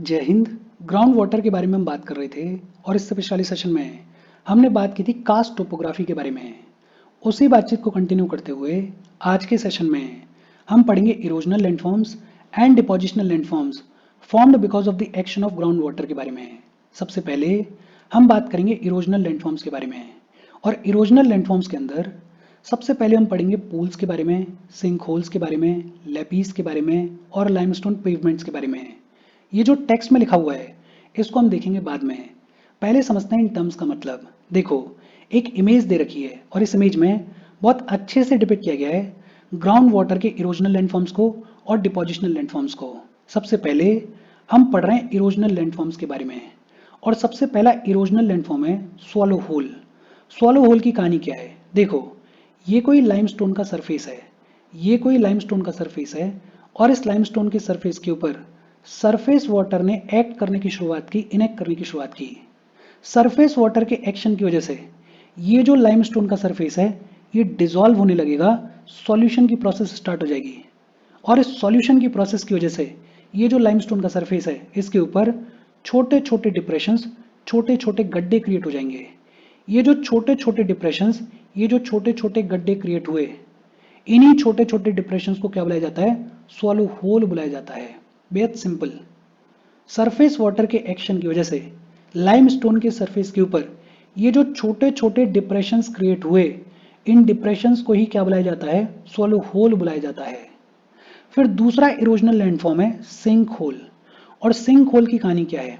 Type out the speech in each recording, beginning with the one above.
जय Hind. Ground water के बारे में हम बात कर रहे थे और इससे पिछले सेशन में हमने बात की थी कास्ट टोपोग्राफी के बारे में। उसी बातचीत को कंटिन्यू करते हुए आज के सेशन में हम पढ़ेंगे erosional landforms and depositional landforms formed because of the action of ground water के बारे में। सबसे पहले हम बात करेंगे इरोजनल लैंडफॉर्म्स के बारे में, और इरोजनल लैंडफॉर्म्स के अंदर सबसे पहले हम पढ़ेंगे पूल्स के बारे में, सिंक होल्स के बारे में, लेपीज के बारे में और लाइमस्टोन पेवमेंट्स के बारे में। ये जो टेक्स्ट में लिखा हुआ है इसको हम देखेंगे बाद में। पहले समझते हैं इन टर्म्स का मतलब। देखो, एक इमेज दे रखी है और इस इमेज में बहुत अच्छे से डिपिक्ट किया गया है ग्राउंड वाटर के इरोजनल लैंडफॉर्म्स को और डिपोजिशनल लैंडफॉर्म्स को। सबसे पहले हम पढ़ रहे हैं इरोजनल लैंडफॉर्म्स के बारे में, और सबसे पहला इरोजनल लैंडफॉर्म है स्वॉलो होल। स्वॉलो होल की कहानी क्या है? देखो, ये कोई लाइमस्टोन का सरफेस है, ये कोई लाइमस्टोन का सरफेस है, और इस लाइमस्टोन के सरफेस के ऊपर सरफेस वाटर ने एक्ट करने की शुरुआत की, इनेक्ट करने की शुरुआत की। सरफेस वाटर के एक्शन की वजह से ये जो लाइमस्टोन का सरफेस है ये डिसॉल्व होने लगेगा, सॉल्यूशन की प्रोसेस स्टार्ट हो जाएगी। और इस सॉल्यूशन की प्रोसेस की वजह से ये जो लाइमस्टोन का सरफेस है इसके ऊपर छोटे छोटे डिप्रेशंस, छोटे छोटे गड्ढे क्रिएट हो जाएंगे। ये जो छोटे छोटे डिप्रेशंस, ये जो छोटे छोटे गड्ढे क्रिएट हुए, इन्हीं छोटे छोटे डिप्रेशंस को क्या बुलाया जाता है? स्वॉलो होल बुलाया जाता है। बेहद सिंपल। सरफेस वाटर के एक्शन की वजह से लाइमस्टोन के सरफेस के ऊपर ये जो छोटे छोटे डिप्रेशंस क्रिएट हुए, इन डिप्रेशंस को ही क्या बुलाया जाता है? स्वॉलो होल बुलाया जाता है। फिर दूसरा इरोजनल लैंडफॉर्म है सिंक होल। और सिंक होल की कहानी क्या है?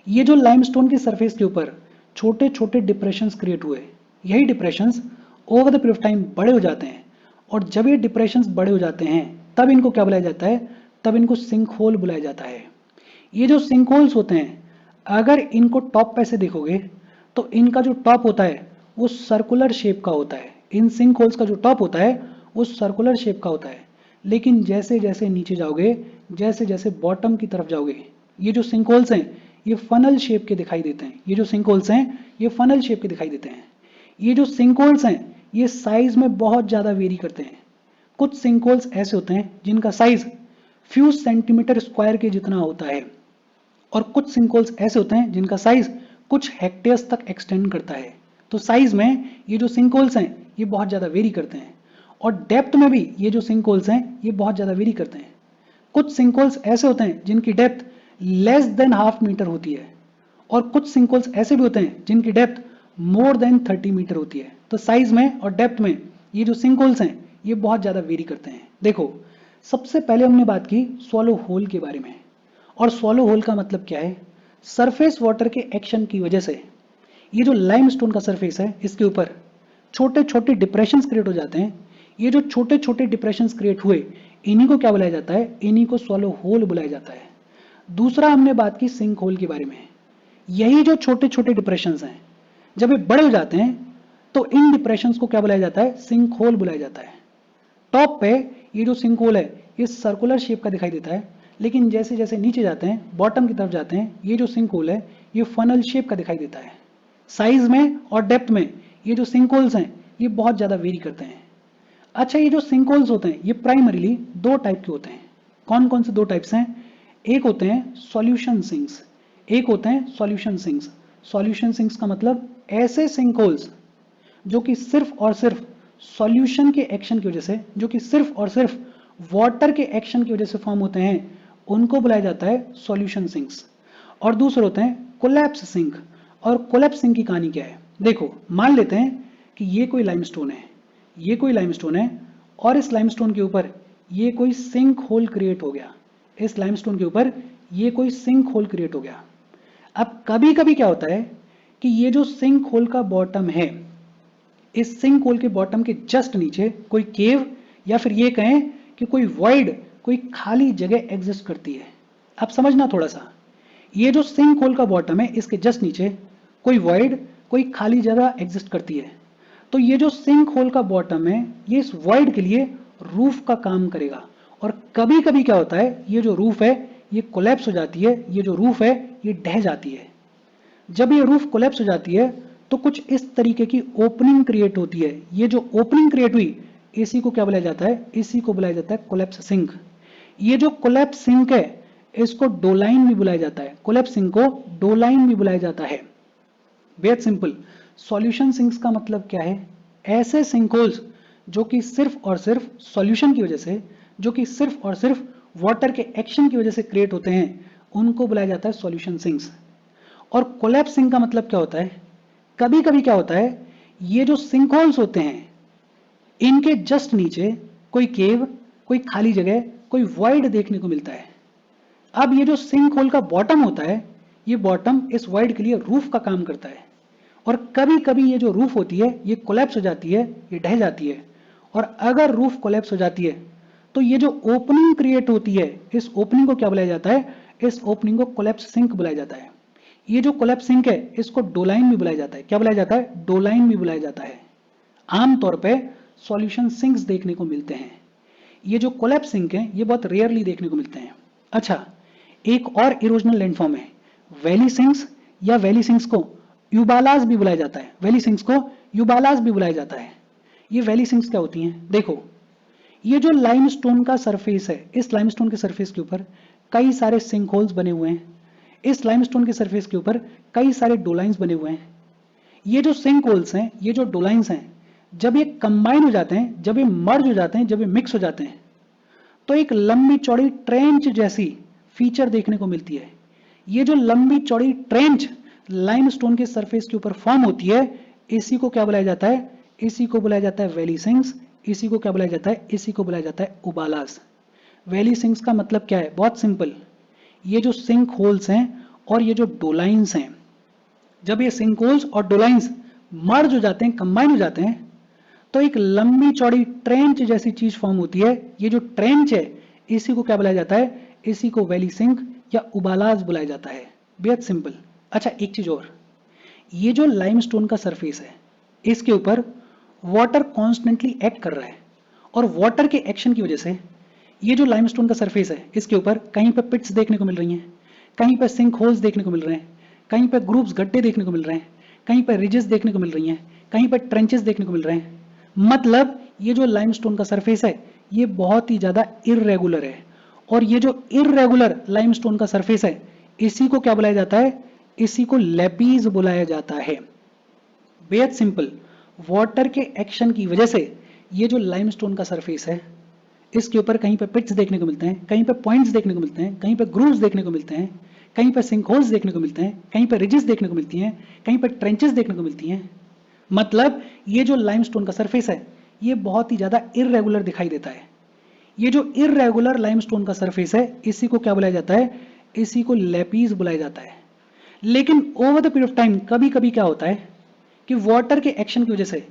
ये जो लाइमस्टोन के सरफेस के ऊपर छोटे छोटे डिप्रेशंस क्रिएट हुए, यही depressions over the period of time बड़े हो जाते हैं, और जब ये डिप्रेशंस बड़े हो जाते हैं तब इनको क्या बुलाया जाता है? तब इनको सिंक होल बुलाया जाता है। ये जो सिंक होल्स होते हैं, अगर इनको टॉप पे से देखोगे तो इनका जो टॉप होता है वो सर्कुलर शेप का होता है। इन सिंक होल्स का जो टॉप होता है वो सर्कुलर शेप का होता है, लेकिन जैसे जैसे नीचे जाओगे, जैसे जैसे बॉटम की तरफ जाओगे, ये जो सिंक होल्स हैं ये फनल शेप के दिखाई देते हैं। ये जो सिंक होल्स हैं ये फनल शेप के दिखाई देते हैं। ये जो सिंक होल्स हैं ये साइज में बहुत ज़्यादा वेरी करते हैं। कुछ सिंक होल्स ऐसे होते हैं जिनका साइज फ्यू सेंटीमीटर स्क्वायर के जितना होता है, और कुछ सिंक होल्स ऐसे होते हैं जिनका साइज कुछ हेक्टेयर्स तक एक्सटेंड करता है। तो साइज में ये जो सिंक होल्स हैं ये बहुत ज़्यादा वेरी करते हैं, और डेप्थ में भी ये जो सिंक होल्स हैं ये बहुत ज़्यादा वेरी करते हैं। कुछ सिंक होल्स ऐसे होते हैं जिनकी depth less than half metre होती है, और कुछ सिंक होल्स ऐसे भी होते हैं जिनकी डेप्थ मोर देन 30 मीटर होती है। तो साइज में और डेप्थ में ये जो सिंक होल्स हैं ये बहुत ज़्यादा वेरी करते हैं। देखो, सबसे पहले हमने बात की स्वॉलो होल के बारे में, और स्वॉलो होल का मतलब क्या है? सरफेस वाटर के एक्शन की वजह से ये जो लाइमस्टोन का सरफेस है इसके ऊपर छोटे छोटे डिप्रेशंस क्रिएट हो जाते हैं। ये जो छोटे छोटे डिप्रेशंस क्रिएट हुए, इन्हीं को क्या बुलाया जाता है? इन्हीं को स्वॉलो होल बुलाया जाता है। दूसरा हमने बात की सिंक होल के बारे में। यही जो छोटे छोटे डिप्रेशंस हैं, जब ये बड़े हो जाते हैं तो इन डिप्रेशंस को क्या बुलाया जाता है? सिंक होल बुलाया जाता है। टॉप पे ये जो सिंक होल है ये सर्कुलर शेप का दिखाई देता है, लेकिन जैसे जैसे नीचे जाते हैं, बॉटम की तरफ जाते हैं, ये जो सिंक होल है ये फनल शेप का दिखाई देता है। साइज में और डेप्थ में ये जो सिंक होल्स हैं ये बहुत ज़्यादा वेरी करते हैं। अच्छा, ये जो सिंक होल्स होते हैं ये प्राइमरीली दो टाइप के होते हैं। कौन कौन से दो टाइप्स हैं? एक होते हैं सॉल्यूशन सिंक्स, एक होते हैं सॉल्यूशन सिंक्स। सॉल्यूशन सिंक्स का मतलब ऐसे सिंक होल्स जो कि सिर्फ और सिर्फ सॉल्यूशन के एक्शन की वजह से, जो कि सिर्फ और सिर्फ वाटर के एक्शन की वजह से फॉर्म होते हैं, उनको बुलाया जाता है सॉल्यूशन सिंक्स। और दूसरे होते हैं कोलैप्स सिंक। और कोलैप्स सिंक की कहानी क्या है? देखो, मान लेते हैं कि ये कोई लाइमस्टोन है, ये कोई लाइमस्टोन है, और इस लाइमस्टोन के ऊपर ये कोई सिंक होल क्रिएट हो गया। इस लाइमस्टोन के ऊपर ये कोई सिंक होल क्रिएट हो गया। अब कभी कभी क्या होता है कि ये जो सिंक होल का बॉटम है, इस सिंक होल के बॉटम के जस्ट नीचे कोई केव, या फिर ये कहें कि कोई वॉइड, कोई खाली जगह एग्जिस्ट करती है। अब समझना थोड़ा सा, ये जो सिंक होल का बॉटम है इसके जस्ट नीचे कोई वॉइड, कोई खाली जगह एग्जिस्ट करती है। तो ये जो सिंक होल का बॉटम है ये इस वॉइड के लिए रूफ का काम करेगा। और कभी कभी क्या होता है, ये जो रूफ है ये कोलैप्स हो जाती है, ये जो रूफ है ये ढह जाती है। जब ये रूफ कोलैप्स हो जाती है तो कुछ इस तरीके की ओपनिंग क्रिएट होती है। ये जो ओपनिंग क्रिएट हुई इसी को क्या बुलाया जाता है? इसी को बुलाया जाता है कोलैप्स सिंक। ये जो कोलैप्स सिंक है इसको डोलाइन भी बुलाया जाता है, कोलैप्सिंग को डोलाइन भी बुलाया जाता है। बेहद सिंपल। सॉल्यूशन सिंक्स का मतलब क्या है? ऐसे सिंक होल्स जो कि सिर्फ और सिर्फ सॉल्यूशन की वजह से, जो कि सिर्फ और सिर्फ वाटर के एक्शन की वजह से क्रिएट होते हैं, उनको बुलाया जाता है सॉल्यूशन सिंक्स। और कोलैप्सिंग का मतलब क्या होता है? कभी कभी क्या होता है, ये जो सिंक होल्स होते हैं इनके जस्ट नीचे कोई केव, कोई खाली जगह, कोई वॉइड देखने को मिलता है। अब ये जो सिंक होल का बॉटम होता है, ये बॉटम इस वॉइड के लिए रूफ का काम करता है। और कभी कभी ये जो रूफ होती है ये कोलैप्स हो जाती है, ये ढह जाती है। और अगर रूफ कोलैप्स हो जाती है तो ये जो ओपनिंग क्रिएट होती है, इस ओपनिंग को क्या बुलाया जाता है? इस ओपनिंग को कोलैप्स सिंक बुलाया जाता है। ये जो कोलैप्स सिंक है इसको डोलाइन भी बुलाया जाता है। क्या बुलाया जाता है? डोलाइन भी बुलाया जाता है। आमतौर पे सॉल्यूशन सिंक्स देखने को मिलते हैं। ये जो कोलैप्स सिंक है ये बहुत रेयरली देखने को मिलते हैं। अच्छा, एक और इरोजनल लैंडफॉर्म है वैली सिंक्स, या वैली सिंक्स को यूबालास भी बुलाया जाता है। वैली सिंक्स को यूबालास भी बुलाया जाता है। ये वैली सिंक्स क्या होती हैं? देखो, ये जो लाइमस्टोन का सरफेस है, इस लाइमस्टोन के सरफेस के ऊपर कई सारे सिंक होल्स बने हुए हैं। इस लाइमस्टोन के सरफेस के ऊपर कई सारे डोलाइंस बने हुए हैं। ये जो सिंक होल्स हैं, ये जो डोलाइंस हैं, जब ये कंबाइन हो जाते हैं, जब ये मर्ज हो जाते हैं, जब ये मिक्स हो जाते हैं, तो एक लंबी चौड़ी ट्रेंच जैसी फीचर देखने को मिलती है। ये जो लंबी चौड़ी ट्रेंच लाइमस्टोन के सरफेस के ऊपर फॉर्म होती है, इसी को क्या बुलाया जाता है? इसी को बुलाया जाता है वैली सिंक्स। इसी को क्या बुलाया जाता है? इसी को बुलाया जाता है उबालास। वैली सिंक्स का मतलब क्या है? बहुत सिंपल। ये जो सिंक होल्स हैं और ये जो डोलाइंस हैं, जब ये सिंक होल्स और डोलाइंस मर्ज हो जाते हैं, कंबाइन हो जाते हैं, तो एक लंबी चौड़ी ट्रेंच जैसी चीज फॉर्म होती है। ये जो ट्रेंच है इसी को क्या बुलाया जाता है? इसी को वैली सिंक या उबालास बुलाया जाता है। बेहद सिंपल। अच्छा, एक चीज और, ये जो लाइमस्टोन का सरफेस है इसके ऊपर वाटर कॉन्स्टेंटली एक्ट कर रहा है। और वाटर के एक्शन की वजह से ये जो लाइमस्टोन का सरफेस है इसके ऊपर कहीं पे पिट्स देखने को मिल रही हैं, कहीं पे सिंक होल्स देखने को मिल रहे हैं, कहीं पे ग्रुप्स गड्ढे देखने को मिल रहे हैं, कहीं पे रिजेस देखने को मिल रही हैं, कहीं पे ट्रेंचेस देखने को मिल रहे हैं। मतलब ये जो लाइमस्टोन का सरफेस है ये बहुत ही ज्यादा इररेगुलर है। और ये जो इररेगुलर लाइमस्टोन का सरफेस है इसी को क्या बुलाया जाता है? इसी को लैपीज बुलाया जाता है। बेहद सिंपल। वाटर के एक्शन की वजह से ये जो लाइमस्टोन का सरफेस है इसके ऊपर कहीं पे पिट्स देखने को मिलते हैं, कहीं पे पॉइंट्स देखने को मिलते हैं, कहीं पे ग्रूव्स देखने को मिलते हैं, कहीं पे सिंक होल्स देखने को मिलते हैं, कहीं पे रिजेस देखने को मिलती हैं, कहीं पे ट्रेंचेस देखने को मिलती हैं। मतलब ये जो लाइमस्टोन का सरफेस है ये बहुत ही ज्यादा इररेगुलर दिखाई देता है। ये जो इररेगुलर लाइमस्टोन का सरफेस है इसी को क्या बुलाया जाता है? इसी को लैपीज बुलाया जाता है। लेकिन over the period of time कभी कभी क्या होता है कि वाटर के एक्शन की वजह से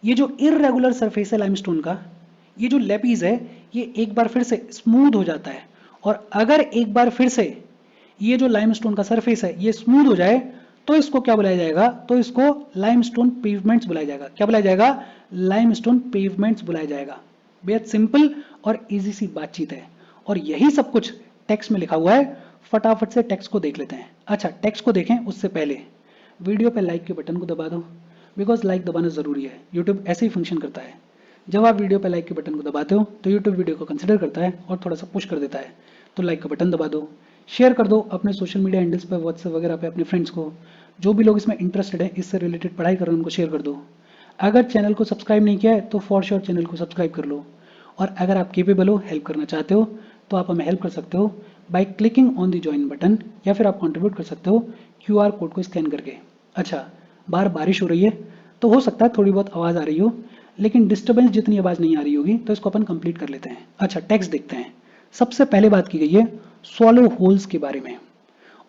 ये जो इररेगुलर सरफेस है लाइमस्टोन का, ये जो लैपीज है, ये एक बार फिर से स्मूथ हो जाता है। और अगर एक बार फिर से ये जो लाइमस्टोन का सरफेस है ये स्मूथ हो जाए तो इसको क्या बुलाया जाएगा? तो इसको लाइमस्टोन पेवमेंट्स बुलाया जाएगा। क्या बुलाया जाएगा? लाइमस्टोन पेवमेंट्स बुलाया जाएगा। बेहद सिंपल और इजी सी बातचीत है। और यही सब कुछ टेक्स्ट में लिखा हुआ है। फटाफट से टेक्स्ट को देख लेते हैं। अच्छा, टेक्स्ट को देखें उससे पहले वीडियो पे लाइक के बटन को दबा दो, बिकॉज लाइक दबाना जरूरी है। यूट्यूब ऐसे ही फंक्शन करता है। जब आप वीडियो पे लाइक के बटन को दबाते हो तो यूट्यूब वीडियो को कंसिडर करता है और थोड़ा सा पुश कर देता है। तो लाइक का बटन दबा दो, शेयर कर दो अपने सोशल मीडिया हैंडल्स पे, व्हाट्सएप वगैरह पे अपने फ्रेंड्स को। जो भी लोग इसमें इंटरेस्टेड है, इससे रिलेटेड पढ़ाई कर रहे हैं, उनको शेयर कर दो। अगर चैनल को सब्सक्राइब नहीं किया है तो फॉर श्योर चैनल को सब्सक्राइब कर लो। और अगर आप केपेबल हो, हेल्प करना चाहते हो, तो आप हमें हेल्प कर सकते हो by clicking on the join button, या फिर आप कंट्रीब्यूट कर सकते हो क्यूआर कोड को स्कैन करके। अच्छा, बाहर बारिश हो रही है तो हो सकता है थोड़ी बहुत आवाज़ आ रही हो, लेकिन डिस्टर्बेंस जितनी आवाज़ नहीं आ रही होगी, तो इसको अपन कंप्लीट कर लेते हैं। अच्छा, टेक्स्ट देखते हैं। सबसे पहले बात की गई है स्वॉलो होल्स के बारे में।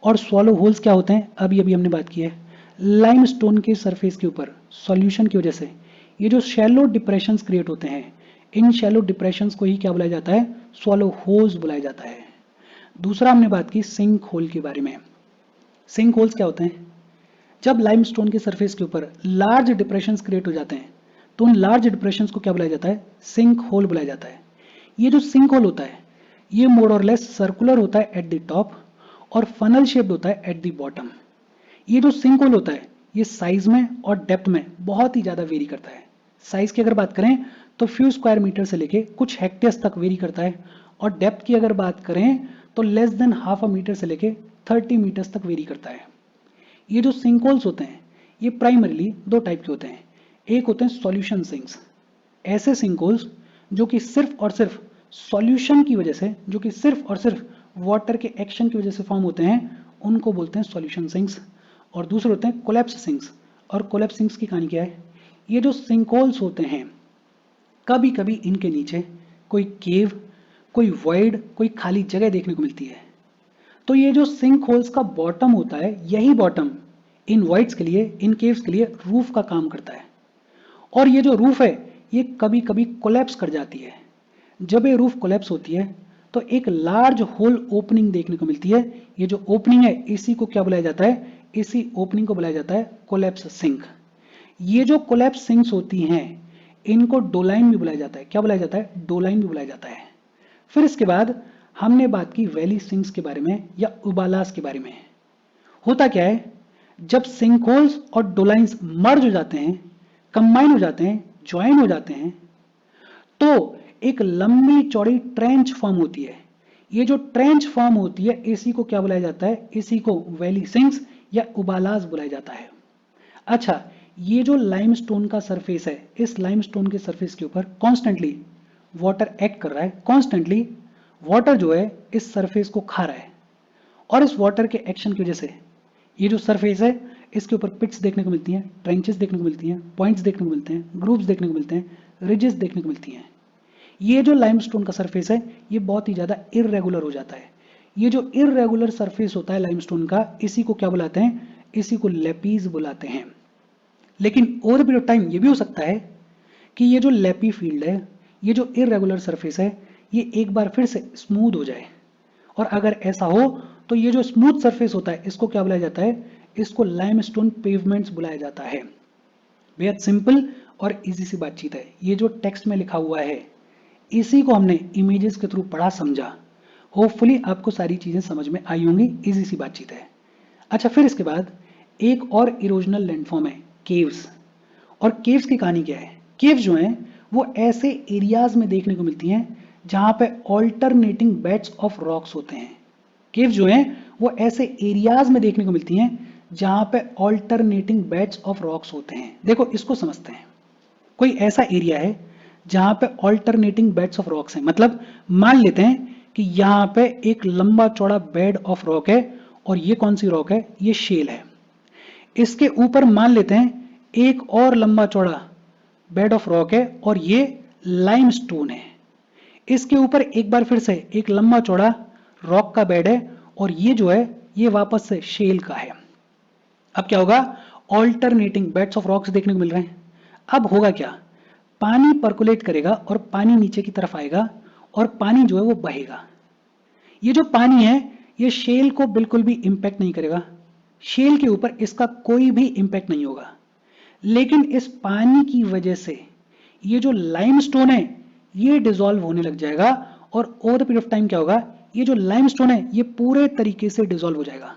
और स्वॉलो होल्स क्या होते हैं अभी अभी हमने बात की है। लाइमस्टोन के सरफेस के ऊपर सॉल्यूशन की वजह से ये जो शैलो डिप्रेशंस क्रिएट होते हैं, इन शैलो डिप्रेशंस को ही क्या बुलाया जाता है? स्वॉलो होल्स बुलाया जाता है। दूसरा हमने बात की सिंक होल के बारे में। सिंक होल्स क्या होते हैं? जब लाइमस्टोन के सरफेस के ऊपर लार्ज डिप्रेशंस क्रिएट हो जाते हैं तो उन लार्ज डिप्रेशंस को क्या बुलाया जाता है? सिंक होल बुलाया जाता है। ये जो सिंक होल होता है ये मोर और लेस सर्कुलर होता है एट द टॉप और फनल शेप्ड होता है एट द बॉटम। ये जो सिंक होल होता है ये साइज में और डेप्थ में बहुत ही ज्यादा वेरी करता है। साइज की अगर बात करें तो फ्यू स्क्वायर मीटर से लेके कुछ हेक्टेयर्स तक वेरी करता है। और डेप्थ की अगर बात करें तो less than half a metre से लेके 30 मीटर्स तक वेरी करता है। ये जो सिंक होल्स होते हैं ये प्राइमरीली दो टाइप के होते हैं। एक होते हैं सॉल्यूशन सिंक्स, ऐसे सिंक होल्स जो कि सिर्फ और सिर्फ सॉल्यूशन की वजह से, जो कि सिर्फ और सिर्फ वाटर के एक्शन की वजह से फॉर्म होते हैं, उनको बोलते हैं सॉल्यूशन सिंक्स। और दूसरे होते हैं कोलैप्स सिंक्स। और कोलैप्स सिंक्स की कहानी क्या है? ये जो सिंक होल्स होते हैं कभी कभी इनके नीचे कोई केव, कोई वॉइड, कोई खाली जगह देखने को मिलती है। तो ये जो सिंक होल्स का बॉटम होता है, यही बॉटम इन वॉइड्स के लिए, इन केव्स के लिए रूफ का काम करता है। और ये जो रूफ है ये कभी कभी कोलैप्स कर जाती है। जब ये रूफ कोलैप्स होती है तो एक लार्ज होल ओपनिंग देखने को मिलती है। ये जो ओपनिंग है इसी को क्या बुलाया जाता है? इसी ओपनिंग को बुलाया जाता है कोलैप्स सिंक। ये जो कोलैप्स सिंक्स होती हैं इनको डोलाइन भी बुलाया जाता है। क्या बुलाया जाता है? डोलाइन भी बुलाया जाता है। फिर इसके बाद हमने बात की वैली सिंक्स के बारे में या उबालास के बारे में। होता क्या है, जब सिंक होल्स और डोलाइंस मर्ज हो जाते हैं, कंबाइन हो जाते हैं, ज्वाइन हो जाते हैं, तो एक लंबी चौड़ी ट्रेंच फॉर्म होती है। ये जो ट्रेंच फॉर्म होती है इसी को क्या बुलाया जाता है? इसी को वैली सिंक्स या उबालास बुलाया जाता है। अच्छा, ये जो लाइमस्टोन का सरफेस है, इस लाइमस्टोन के सरफेस के ऊपर कॉन्स्टेंटली वाटर एक्ट कर रहा है। कॉन्स्टेंटली वाटर जो है इस सरफेस को खा रहा है। और इस वाटर के एक्शन की वजह से ये जो सरफेस है इसके ऊपर पिट्स देखने को मिलती हैं, ट्रेंचेस देखने को मिलती हैं, पॉइंट्स देखने को मिलते हैं, ग्रूव्स देखने को मिलते हैं, रिजेस देखने को मिलती हैं। ये जो लाइमस्टोन का सरफेस है ये बहुत ही ज़्यादा इररेगुलर हो जाता है। ये जो इररेगुलर सरफेस होता है लाइमस्टोन का, इसी को क्या बुलाते हैं? इसी को लेपीज बुलाते हैं। लेकिन over the period of time ये भी हो सकता है कि ये जो लेपी फील्ड है, ये जो इररेगुलर सरफेस है, ये एक बार फिर से स्मूथ हो जाए। और अगर ऐसा हो तो ये जो स्मूथ सरफेस होता है इसको क्या बुलाया जाता है? इसको लाइमस्टोन पेवमेंट्स बुलाया जाता है। बेहद सिंपल और इजी सी बातचीत है। ये जो टेक्स्ट में लिखा हुआ है इसी को हमने इमेजेस के थ्रू पढ़ा, समझा। होपफुली आपको सारी चीजें समझ में आई होंगी, इजी सी बातचीत है। अच्छा, फिर इसके बाद एक और इरोजनल लैंडफॉर्म है केव्स। और केव्स की कहानी क्या है? केव्स जो हैं वो ऐसे एरियाज में देखने को मिलती हैं जहां पे ऑल्टरनेटिंग बेड्स ऑफ रॉक्स होते हैं। केव्स जो हैं वो ऐसे एरियाज में देखने को मिलती हैं जहां पे ऑल्टरनेटिंग बेड्स ऑफ रॉक्स होते हैं। देखो इसको समझते हैं। कोई ऐसा एरिया है जहां पे ऑल्टरनेटिंग बेड्स ऑफ रॉक्स हैं, मतलब मान लेते हैं कि यहाँ पे एक लंबा चौड़ा बेड ऑफ रॉक है और ये कौन सी रॉक है? ये शेल है। इसके ऊपर मान लेते हैं एक और लंबा चौड़ा बेड ऑफ रॉक है और ये लाइमस्टोन है। इसके ऊपर एक बार फिर से एक लंबा चौड़ा रॉक का बेड है और ये जो है ये वापस से शेल का है। अब क्या होगा? ऑल्टरनेटिंग बेड्स ऑफ रॉक्स देखने को मिल रहे हैं। अब होगा क्या? पानी परकुलेट करेगा और पानी नीचे की तरफ आएगा और पानी जो है वो बहेगा। ये जो पानी है ये शेल को बिल्कुल भी इंपैक्ट नहीं करेगा, शेल के ऊपर इसका कोई भी इंपैक्ट नहीं होगा। लेकिन इस पानी की वजह से ये जो लाइमस्टोन है ये डिसॉल्व होने लग जाएगा और over the period of time क्या होगा? ये जो लाइमस्टोन है ये पूरे तरीके से डिसॉल्व हो जाएगा।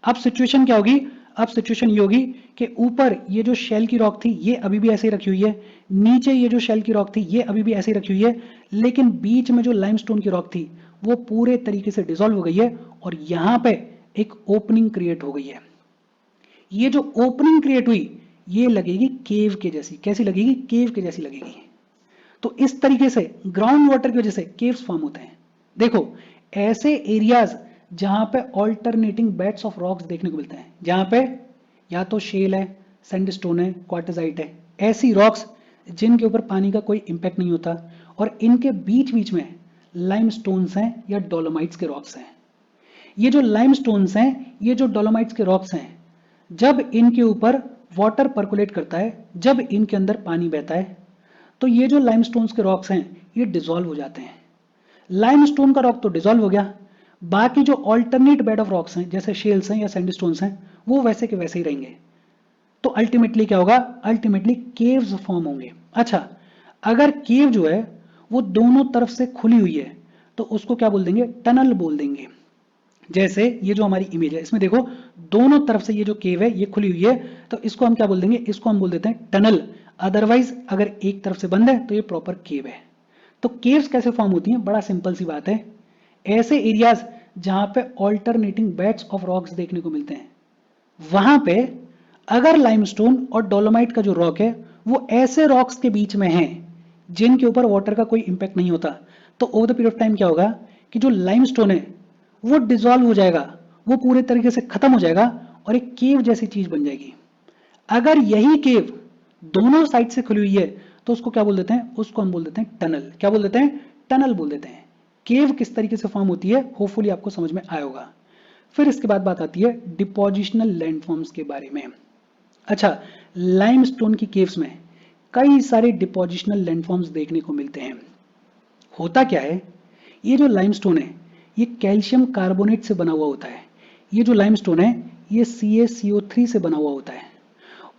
अब सिचुएशन क्या होगी? अब सिचुएशन ये होगी कि ऊपर ये जो शेल की रॉक थी ये अभी भी ऐसे ही रखी हुई है, नीचे ये जो शेल की रॉक थी ये अभी भी ऐसे ही रखी हुई है, लेकिन बीच में जो लाइमस्टोन की रॉक थी वो पूरे तरीके से डिसॉल्व हो गई है और यहां पे एक ओपनिंग क्रिएट हो गई है। ये जो ओपनिंग क्रिएट हुई ये लगेगी केव के जैसी। कैसी लगेगी? केव के जैसी लगेगी। तो इस तरीके से ग्राउंड वाटर की वजह से केव्स फॉर्म होते हैं। देखो ऐसे एरियाज जहां पे ऑल्टरनेटिंग बेड्स ऑफ रॉक्स देखने को मिलते हैं, जहां पे या तो शेल है, सैंडस्टोन है, क्वार्टजाइट है, ऐसी रॉक्स जिनके ऊपर पानी का कोई इंपैक्ट नहीं होता और इनके बीच बीच में लाइमस्टोन्स हैं या डोलोमाइट्स के रॉक्स हैं। ये जो लाइमस्टोन्स हैं, ये जो डोलोमाइट्स के रॉक्स हैं, जब इनके ऊपर वाटर परकुलेट करता है, जब इनके अंदर पानी बहता है, तो ये जो लाइमस्टोन्स के रॉक्स हैं ये डिसॉल्व हो जाते हैं। लाइमस्टोन का रॉक तो डिसॉल्व हो गया, बाकी जो ऑल्टरनेट बेड ऑफ रॉक्स हैं जैसे शेल्स हैं या सैंडस्टोन्स हैं वो वैसे के वैसे ही रहेंगे। तो अल्टीमेटली क्या होगा? अल्टीमेटली केव्स फॉर्म होंगे। अच्छा, अगर केव जो है वो दोनों तरफ से खुली हुई है तो उसको क्या बोल देंगे? टनल बोल देंगे। जैसे ये जो हमारी इमेज है इसमें देखो दोनों तरफ से ये जो केव है ये खुली हुई है, तो इसको हम क्या बोल देंगे? इसको हम बोल देते हैं टनल। अदरवाइज अगर एक तरफ से बंद है तो ये प्रॉपर केव है। तो केव्स कैसे फॉर्म होती हैं? बड़ा सिंपल सी बात है। ऐसे एरियाज जहां पे ऑल्टरनेटिंग बेड्स ऑफ रॉक्स देखने को मिलते हैं। वहां पे अगर लाइमस्टोन और डोलोमाइट का जो रॉक है वो ऐसे रॉक्स के बीच में है जिनके ऊपर वाटर का कोई इंपैक्ट नहीं होता, तो over the period of time क्या होगा कि जो लाइमस्टोन है वो डिसॉल्व हो जाएगा, वो पूरे तरीके से खत्म हो जाएगा और एक केव जैसी चीज बन जाएगी। अगर यही केव दोनों साइड से खुली हुई है तो उसको क्या बोल देते हैं, उसको हम बोल देते हैं टनल। क्या बोल देते हैं, टनल बोल देते हैं। केव किस तरीके से फॉर्म होती है होपफुली आपको समझ में आया होगा। फिर इसके बाद बात आती है डिपोजिशनल लैंडफॉर्म्स के बारे में। अच्छा, लाइमस्टोन की केव्स में कई सारे डिपोजिशनल लैंडफॉर्म्स देखने को मिलते हैं। होता क्या है, ये जो लाइमस्टोन है ये कैल्शियम कार्बोनेट से बना हुआ होता है। ये जो लाइमस्टोन है ये CaCO3 से बना हुआ होता है।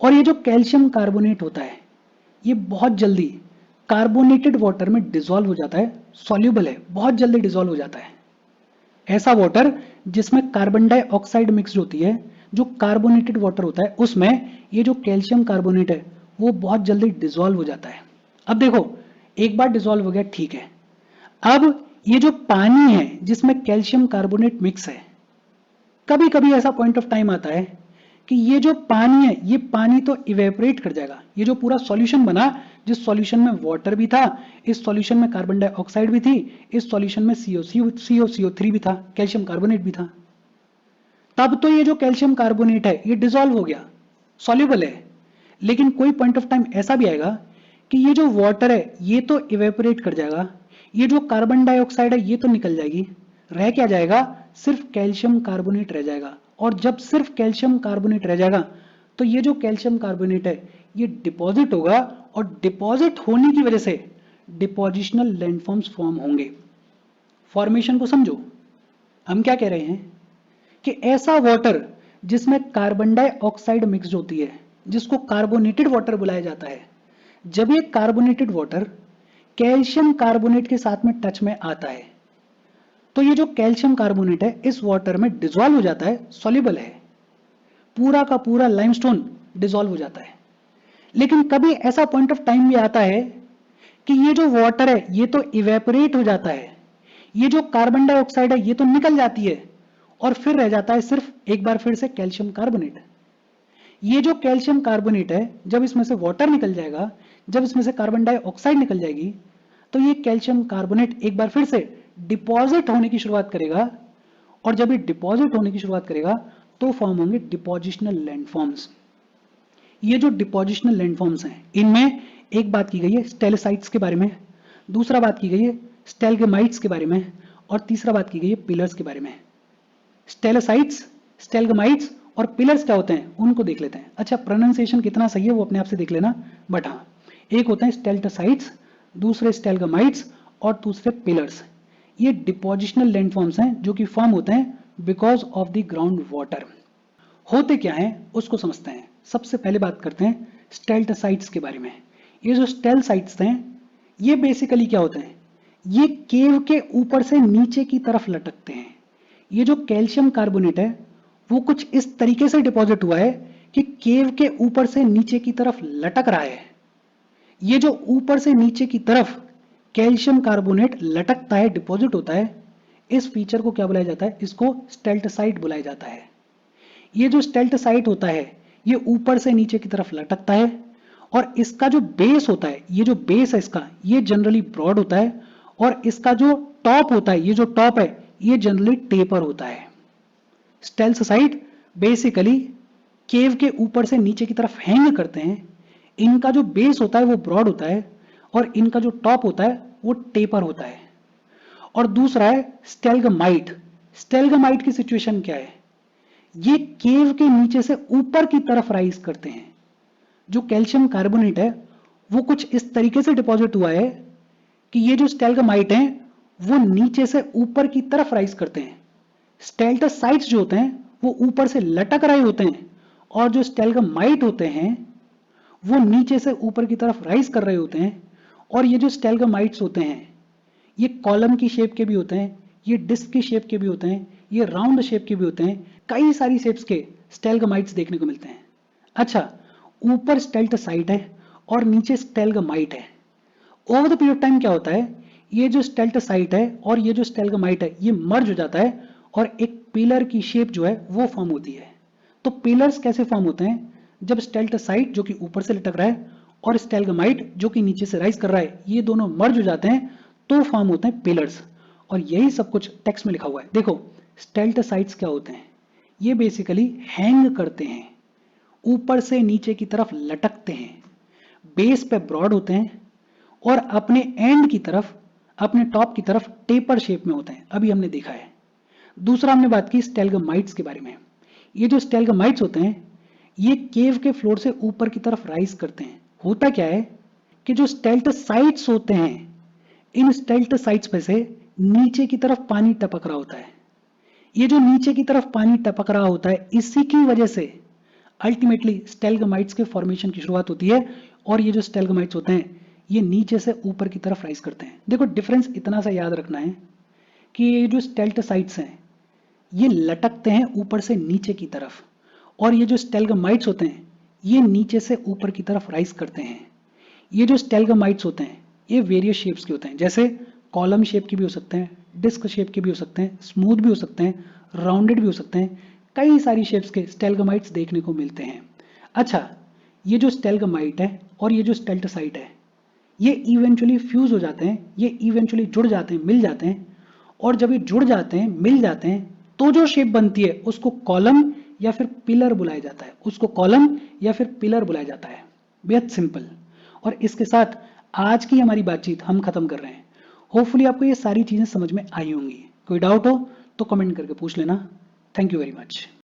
और ये जो कैल्शियम कार्बोनेट होता है ये बहुत जल्दी कार्बोनेटेड वाटर में डिसॉल्व हो जाता है, सॉल्यूबल है, बहुत जल्दी डिसॉल्व हो जाता है। ऐसा वाटर जिसमें कार्बन डाइऑक्साइड मिक्स होती है, जो कार्बोनेटेड वाटर होता है उसमें ये जो कैल्शियम कार्बोनेट है वो बहुत जल्दी डिसॉल्व हो जाता है। अब देखो, एक बार डिसॉल्व हो गया ठीक है, अब ये जो पानी है जिसमें कैल्शियम कार्बोनेट मिक्स है, कभी कभी ऐसा पॉइंट ऑफ टाइम आता है कि ये जो पानी है ये पानी तो इवेपोरेट कर जाएगा। ये जो पूरा सॉल्यूशन बना, जिस सॉल्यूशन में वाटर भी था, इस सॉल्यूशन में कार्बन डाइऑक्साइड भी थी, इस सॉल्यूशन में CO3 भी था, कैल्शियम कार्बोनेट भी था, तब तो ये जो कैल्शियम कार्बोनेट है ये डिसॉल्व हो गया, सॉल्युबल है। लेकिन कोई पॉइंट ऑफ टाइम ऐसा भी आएगा कि ये जो वाटर है ये तो इवेपोरेट कर जाएगा, ये जो कार्बन डाइऑक्साइड है ये तो निकल जाएगी, रह क्या जाएगा, सिर्फ कैल्शियम कार्बोनेट रह जाएगा। और जब सिर्फ कैल्शियम कार्बोनेट रह जाएगा तो ये जो कैल्शियम कार्बोनेट है ये डिपॉजिट होगा, और डिपॉजिट होने की वजह से डिपोजिशनल लैंडफॉर्म्स फॉर्म होंगे। फॉर्मेशन को समझो, हम क्या कह रहे हैं कि ऐसा वाटर जिसमें कार्बन डाइऑक्साइड मिक्स होती है, जिसको कार्बोनेटेड वाटर बुलाया जाता है, जब ये कार्बोनेटेड वाटर कैल्शियम कार्बोनेट के साथ में टच में आता है तो ये जो कैल्शियम कार्बोनेट है इस वाटर में डिसॉल्व हो जाता है, सॉल्युबल है, पूरा का पूरा लाइमस्टोन डिसॉल्व हो जाता है। लेकिन कभी ऐसा पॉइंट ऑफ टाइम भी आता है कि ये जो वाटर है ये तो इवेपोरेट हो जाता है, ये जो कार्बन डाइऑक्साइड है ये तो निकल जाती है, और फिर रह जाता है सिर्फ एक बार फिर से कैल्शियम कार्बोनेट। ये जो कैल्शियम कार्बोनेट है जब इसमें से वाटर निकल जाएगा, जब इसमें से कार्बन डाइऑक्साइड निकल जाएगी, तो ये कैल्शियम कार्बोनेट एक बार फिर से डिपॉजिट होने की शुरुआत करेगा, और जब ये डिपॉजिट होने की शुरुआत करेगा तो फॉर्म होंगे डिपोजिशनल लैंडफॉर्म्स। ये जो डिपोजिशनल लैंडफॉर्म्स हैं इनमें एक बात की गई है स्टेलेसाइट्स के बारे में, दूसरा बात की गई है स्टेलगमाइट्स के बारे में, और तीसरा बात की गई है पिलर्स के बारे में। स्टेलेसाइट्स, स्टेलगमाइट्स और पिलर्स क्या होते हैं उनको देख लेते हैं। अच्छा, प्रोनाउंसिएशन कितना सही है वो अपने आप से देख लेना, बट हाँ, एक होते हैं स्टेल्टोसाइट्स, दूसरे स्टेलगमाइट्स और दूसरे पिलर्स। ये डिपोजिशनल लैंडफॉर्म्स हैं जो कि फॉर्म होते हैं because of the ground water. होते क्या हैं उसको समझते हैं। सबसे पहले बात करते हैं स्टेल्टोसाइट्स के बारे में। ये जो स्टेलसाइट्स हैं ये बेसिकली क्या होते हैं, ये केव के ऊपर से नीचे की तरफ लटकते हैं। ये जो कैल्शियम कार्बोनेट है वो कुछ इस तरीके से डिपॉजिट हुआ है कि केव के ऊपर से नीचे की तरफ लटक रहा है। ये जो ऊपर से नीचे की तरफ कैल्शियम कार्बोनेट लटकता है, डिपॉजिट होता है, इस फीचर को क्या बुलाया जाता है, इसको स्टेल्टोसाइट बुलाया जाता है। ये जो स्टेल्टोसाइट होता है ये ऊपर से नीचे की तरफ लटकता है, और इसका जो बेस होता है, ये जो बेस है इसका, ये जनरली ब्रॉड होता है, और इसका जो टॉप होता है, ये जो टॉप है ये जनरली टेपर होता है। स्टेल्टोसाइट बेसिकली केव के ऊपर से नीचे की तरफ हैंग करते हैं। इनका जो बेस होता है वो ब्रॉड होता है, और इनका जो टॉप होता है वो टेपर होता है। और दूसरा है स्टेलगमाइट। स्टेलगमाइट की सिचुएशन क्या है, ये केव के नीचे से ऊपर की तरफ राइज करते हैं। जो कैल्शियम कार्बोनेट है वो कुछ इस तरीके से डिपॉजिट हुआ है कि ये जो स्टेलगमाइट हैं वो नीचे से ऊपर की तरफ राइज करते हैं। स्टेल्टोसाइट्स जो होते हैं वो ऊपर से लटक रहे होते हैं, और जो स्टेलगमाइट होते हैं वो नीचे से ऊपर की तरफ राइज कर रहे होते हैं। और ये जो स्टेलगमाइट्स होते हैं ये कॉलम की शेप के भी होते हैं, ये डिस्क की शेप के भी होते हैं, ये राउंड शेप के भी होते हैं, कई सारी शेप्स के स्टेलगमाइट्स देखने को मिलते हैं। अच्छा, ऊपर स्टेल्टोसाइट है और नीचे स्टेलगमाइट है। Over the period of time क्या होता है, ये जो स्टेल्टोसाइट है और ये जो स्टेलगमाइट है ये मर्ज हो जाता है, और एक पिलर की शेप जो है वो फॉर्म होती है। तो पिलर्स कैसे फॉर्म होते हैं? जब स्टेल्टोसाइट जो कि ऊपर से लटक रहा है और स्टेलगमाइट जो कि नीचे से राइज कर रहा है, ये दोनों मर्ज हो जाते हैं तो फॉर्म होते हैं पिलर्स। और यही सब कुछ टेक्स्ट में लिखा हुआ है। देखो स्टेल्टोसाइट्स क्या होते हैं? ये बेसिकली हैंग करते हैं, ऊपर से नीचे की तरफ लटकते हैं, बेस पे ब्रॉड होते हैं और अपने एंड की तरफ, अपने टॉप की तरफ टेपर शेप में होते हैं। अभी हमने देखा है। दूसरा हमने बात की स्टेलगमाइट्स के बारे में। ये जो स्टेलगमाइट्स होते हैं ये केव के फ्लोर से ऊपर की तरफ राइज करते हैं। होता क्या है कि जो स्टेल्टोसाइट्स होते हैं, इन स्टेल्टोसाइट्स पे से नीचे की तरफ पानी टपक रहा होता है। ये जो नीचे की तरफ पानी टपक रहा होता है, इसी की वजह से अल्टीमेटली स्टेलगमाइट्स के फॉर्मेशन की शुरुआत होती है। और ये जो स्टेलगमाइट्स होते हैं ये नीचे से ऊपर की तरफ राइज करते हैं। देखो डिफरेंस इतना सा याद रखना है कि ये जो स्टेल्टोसाइट्स हैं ये लटकते हैं ऊपर से नीचे की तरफ, और ये जो स्टेलगमाइट्स होते हैं ये नीचे से ऊपर की तरफ राइज करते हैं। ये जो स्टेलगमाइट्स होते हैं ये वेरियस शेप्स के होते हैं, जैसे कॉलम शेप के भी हो सकते हैं, डिस्क शेप के भी हो सकते हैं, स्मूथ भी हो सकते हैं, राउंडेड भी हो सकते हैं। कई सारी शेप्स के स्टेलगमाइट्स देखने को मिलते हैं। अच्छा, ये जो स्टेलगमाइट है और ये जो स्टेल्टोसाइट है ये इवेंचुअली फ्यूज हो जाते हैं, ये इवेंचुअली जुड़ जाते हैं, मिल जाते हैं। और जब ये जुड़ जाते हैं, मिल जाते हैं, तो जो शेप बनती है उसको कॉलम या फिर पिलर बुलाया जाता है, उसको कॉलम या फिर पिलर बुलाया जाता है। बेहद सिंपल। और इसके साथ आज की हमारी बातचीत हम खत्म कर रहे हैं। होपफुली आपको ये सारी चीजें समझ में आई होंगी। कोई डाउट हो तो कमेंट करके पूछ लेना। Thank you very much.